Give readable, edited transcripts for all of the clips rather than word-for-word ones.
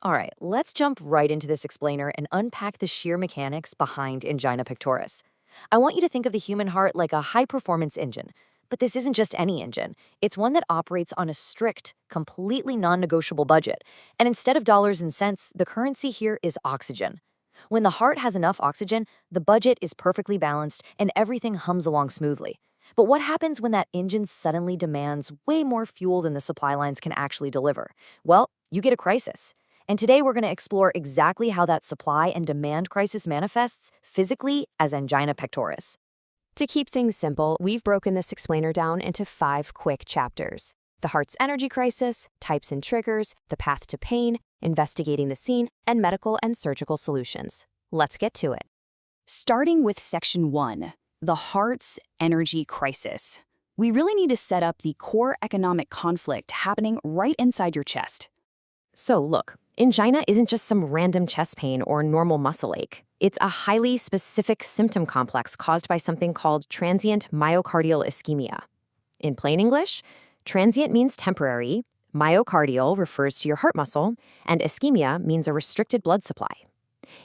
All right, let's jump right into this explainer and unpack the sheer mechanics behind angina pectoris. I want you to think of the human heart like a high performance engine. But this isn't just any engine, it's one that operates on a strict, completely non negotiable budget. And instead of dollars and cents, the currency here is oxygen. When the heart has enough oxygen, the budget is perfectly balanced and everything hums along smoothly. But what happens when that engine suddenly demands way more fuel than the supply lines can actually deliver? Well, you get a crisis. And today we're going to explore exactly how that supply and demand crisis manifests physically as angina pectoris. To keep things simple, we've broken this explainer down into 5 quick chapters: the heart's energy crisis, types and triggers, the path to pain, investigating the scene, and medical and surgical solutions. Let's get to it. Starting with Section 1, the heart's energy crisis. We really need to set up the core economic conflict happening right inside your chest. So look, angina isn't just some random chest pain or normal muscle ache. It's a highly specific symptom complex caused by something called transient myocardial ischemia. In plain English, transient means temporary, myocardial refers to your heart muscle, and ischemia means a restricted blood supply.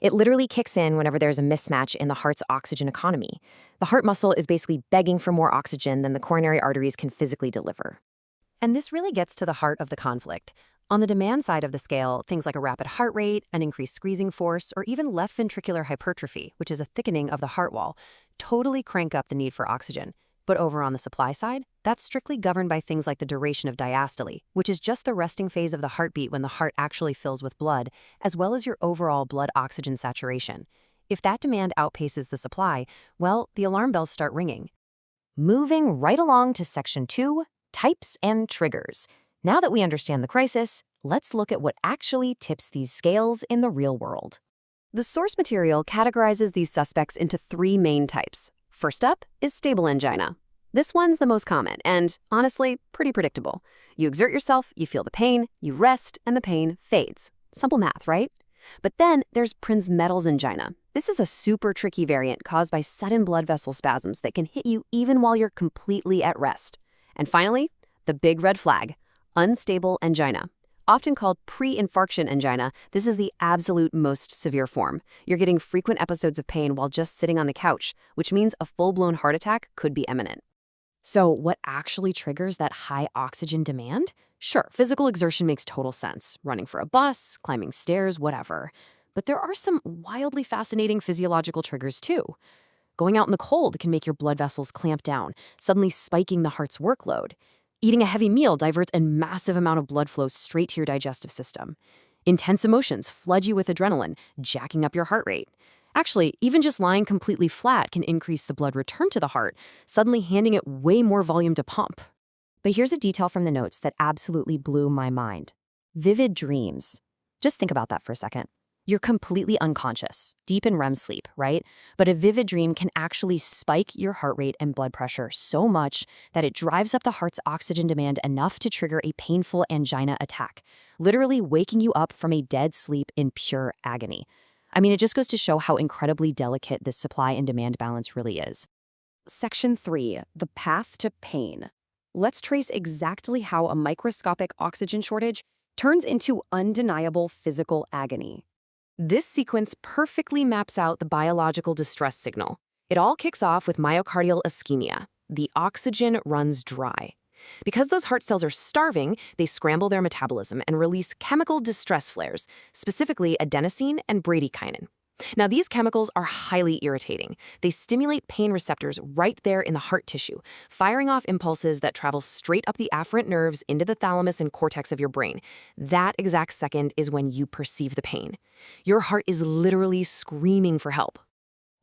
It literally kicks in whenever there's a mismatch in the heart's oxygen economy. The heart muscle is basically begging for more oxygen than the coronary arteries can physically deliver. And this really gets to the heart of the conflict. On the demand side of the scale, things like a rapid heart rate, an increased squeezing force, or even left ventricular hypertrophy, which is a thickening of the heart wall, totally crank up the need for oxygen. But over on the supply side, that's strictly governed by things like the duration of diastole, which is just the resting phase of the heartbeat when the heart actually fills with blood, as well as your overall blood oxygen saturation. If that demand outpaces the supply, well, the alarm bells start ringing. Moving right along to Section 2, types and triggers. Now that we understand the crisis, let's look at what actually tips these scales in the real world. The source material categorizes these suspects into 3 main types. First up is stable angina. This one's the most common and, honestly, pretty predictable. You exert yourself, you feel the pain, you rest, and the pain fades. Simple math, right? But then there's Prinzmetal's angina. This is a super tricky variant caused by sudden blood vessel spasms that can hit you even while you're completely at rest. And finally, the big red flag: unstable angina. Often called pre-infarction angina, this is the absolute most severe form. You're getting frequent episodes of pain while just sitting on the couch, which means a full-blown heart attack could be imminent. So what actually triggers that high oxygen demand? Sure, physical exertion makes total sense. Running for a bus, climbing stairs, whatever. But there are some wildly fascinating physiological triggers too. Going out in the cold can make your blood vessels clamp down, suddenly spiking the heart's workload. Eating a heavy meal diverts a massive amount of blood flow straight to your digestive system. Intense emotions flood you with adrenaline, jacking up your heart rate. Actually, even just lying completely flat can increase the blood return to the heart, suddenly handing it way more volume to pump. But here's a detail from the notes that absolutely blew my mind. Vivid dreams. Just think about that for a second. You're completely unconscious, deep in REM sleep, right? But a vivid dream can actually spike your heart rate and blood pressure so much that it drives up the heart's oxygen demand enough to trigger a painful angina attack, literally waking you up from a dead sleep in pure agony. I mean, it just goes to show how incredibly delicate this supply and demand balance really is. Section 3, the path to pain. Let's trace exactly how a microscopic oxygen shortage turns into undeniable physical agony. This sequence perfectly maps out the biological distress signal. It all kicks off with myocardial ischemia. The oxygen runs dry. Because those heart cells are starving, they scramble their metabolism and release chemical distress flares, specifically adenosine and bradykinin. Now, these chemicals are highly irritating. They stimulate pain receptors right there in the heart tissue, firing off impulses that travel straight up the afferent nerves into the thalamus and cortex of your brain. That exact second is when you perceive the pain. Your heart is literally screaming for help.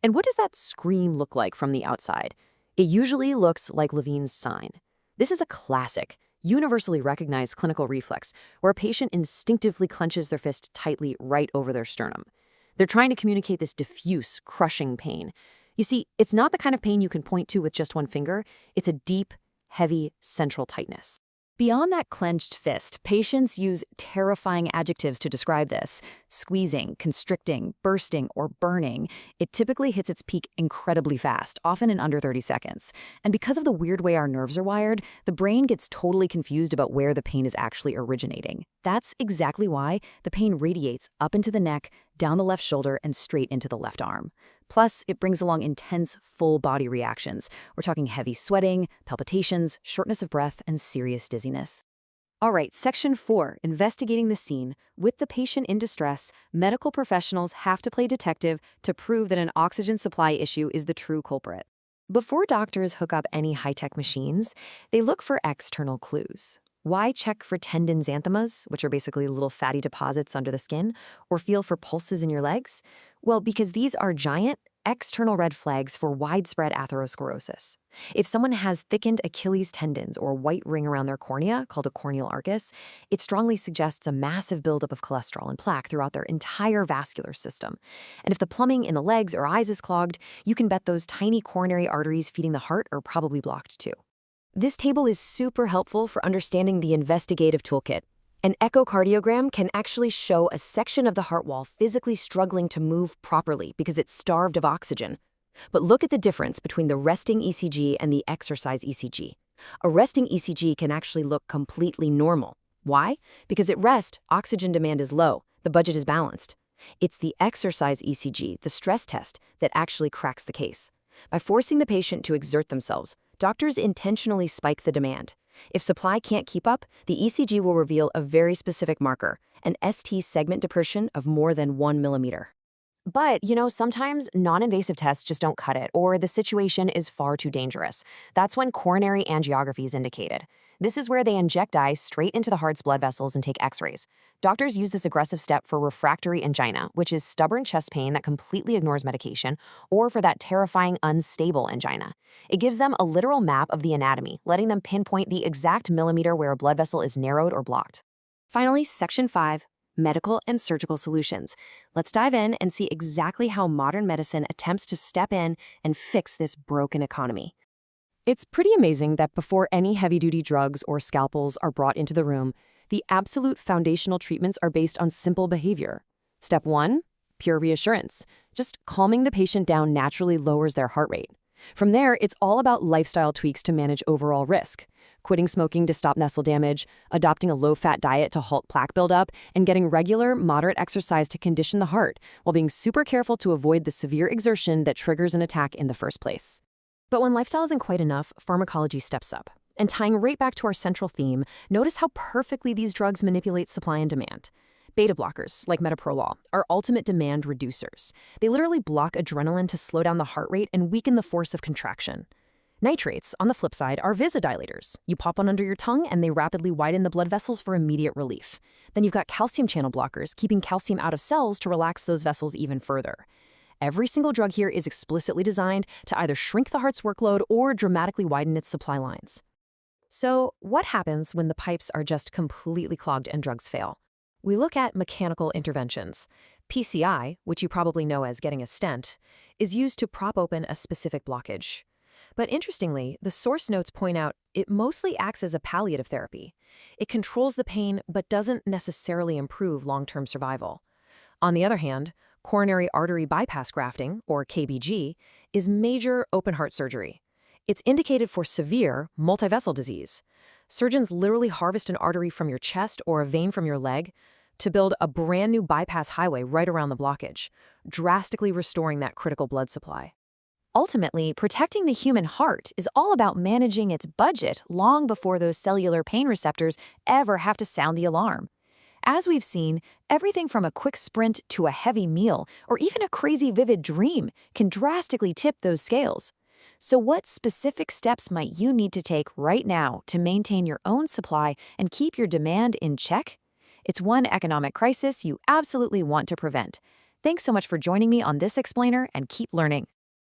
And what does that scream look like from the outside? It usually looks like Levine's sign. This is a classic, universally recognized clinical reflex where a patient instinctively clenches their fist tightly right over their sternum. They're trying to communicate this diffuse, crushing pain. You see, it's not the kind of pain you can point to with just one finger. It's a deep, heavy, central tightness. Beyond that clenched fist, patients use terrifying adjectives to describe this: squeezing, constricting, bursting, or burning. It typically hits its peak incredibly fast, often in under 30 seconds. And because of the weird way our nerves are wired, the brain gets totally confused about where the pain is actually originating. That's exactly why the pain radiates up into the neck, down the left shoulder, and straight into the left arm. Plus, it brings along intense full-body reactions. We're talking heavy sweating, palpitations, shortness of breath, and serious dizziness. All right, Section 4, investigating the scene. With the patient in distress, medical professionals have to play detective to prove that an oxygen supply issue is the true culprit. Before doctors hook up any high-tech machines, they look for external clues. Why check for tendon xanthomas, which are basically little fatty deposits under the skin, or feel for pulses in your legs? Well, because these are giant, external red flags for widespread atherosclerosis. If someone has thickened Achilles tendons or a white ring around their cornea, called a corneal arcus, it strongly suggests a massive buildup of cholesterol and plaque throughout their entire vascular system. And if the plumbing in the legs or eyes is clogged, you can bet those tiny coronary arteries feeding the heart are probably blocked too. This table is super helpful for understanding the investigative toolkit. An echocardiogram can actually show a section of the heart wall physically struggling to move properly because it's starved of oxygen. But look at the difference between the resting ECG and the exercise ECG. A resting ECG can actually look completely normal. Why? Because at rest, oxygen demand is low, the budget is balanced. It's the exercise ECG, the stress test, that actually cracks the case. By forcing the patient to exert themselves, doctors intentionally spike the demand. If supply can't keep up, the ECG will reveal a very specific marker, an ST segment depression of more than 1 millimeter. But, sometimes non-invasive tests just don't cut it, or the situation is far too dangerous. That's when coronary angiography is indicated. This is where they inject dye straight into the heart's blood vessels and take x-rays. Doctors use this aggressive step for refractory angina, which is stubborn chest pain that completely ignores medication, or for that terrifying unstable angina. It gives them a literal map of the anatomy, letting them pinpoint the exact millimeter where a blood vessel is narrowed or blocked. Finally, Section 5. Medical and surgical solutions. Let's dive in and see exactly how modern medicine attempts to step in and fix this broken economy. It's pretty amazing that before any heavy-duty drugs or scalpels are brought into the room, the absolute foundational treatments are based on simple behavior. Step 1, pure reassurance. Just calming the patient down naturally lowers their heart rate. From there, it's all about lifestyle tweaks to manage overall risk. Quitting smoking to stop nestle damage, adopting a low-fat diet to halt plaque buildup, and getting regular, moderate exercise to condition the heart, while being super careful to avoid the severe exertion that triggers an attack in the first place. But when lifestyle isn't quite enough, pharmacology steps up. And tying right back to our central theme, notice how perfectly these drugs manipulate supply and demand. Beta blockers, like metoprolol, are ultimate demand reducers. They literally block adrenaline to slow down the heart rate and weaken the force of contraction. Nitrates, on the flip side, are vasodilators. You pop one under your tongue and they rapidly widen the blood vessels for immediate relief. Then you've got calcium channel blockers, keeping calcium out of cells to relax those vessels even further. Every single drug here is explicitly designed to either shrink the heart's workload or dramatically widen its supply lines. So, what happens when the pipes are just completely clogged and drugs fail? We look at mechanical interventions. PCI, which you probably know as getting a stent, is used to prop open a specific blockage. But interestingly, the source notes point out it mostly acts as a palliative therapy. It controls the pain but doesn't necessarily improve long-term survival. On the other hand, coronary artery bypass grafting, or KBG, is major open-heart surgery. It's indicated for severe multivessel disease. Surgeons literally harvest an artery from your chest or a vein from your leg to build a brand new bypass highway right around the blockage, drastically restoring that critical blood supply. Ultimately, protecting the human heart is all about managing its budget long before those cellular pain receptors ever have to sound the alarm. As we've seen, everything from a quick sprint to a heavy meal or even a crazy vivid dream can drastically tip those scales. So what specific steps might you need to take right now to maintain your own supply and keep your demand in check? It's one economic crisis you absolutely want to prevent. Thanks so much for joining me on this explainer, and keep learning.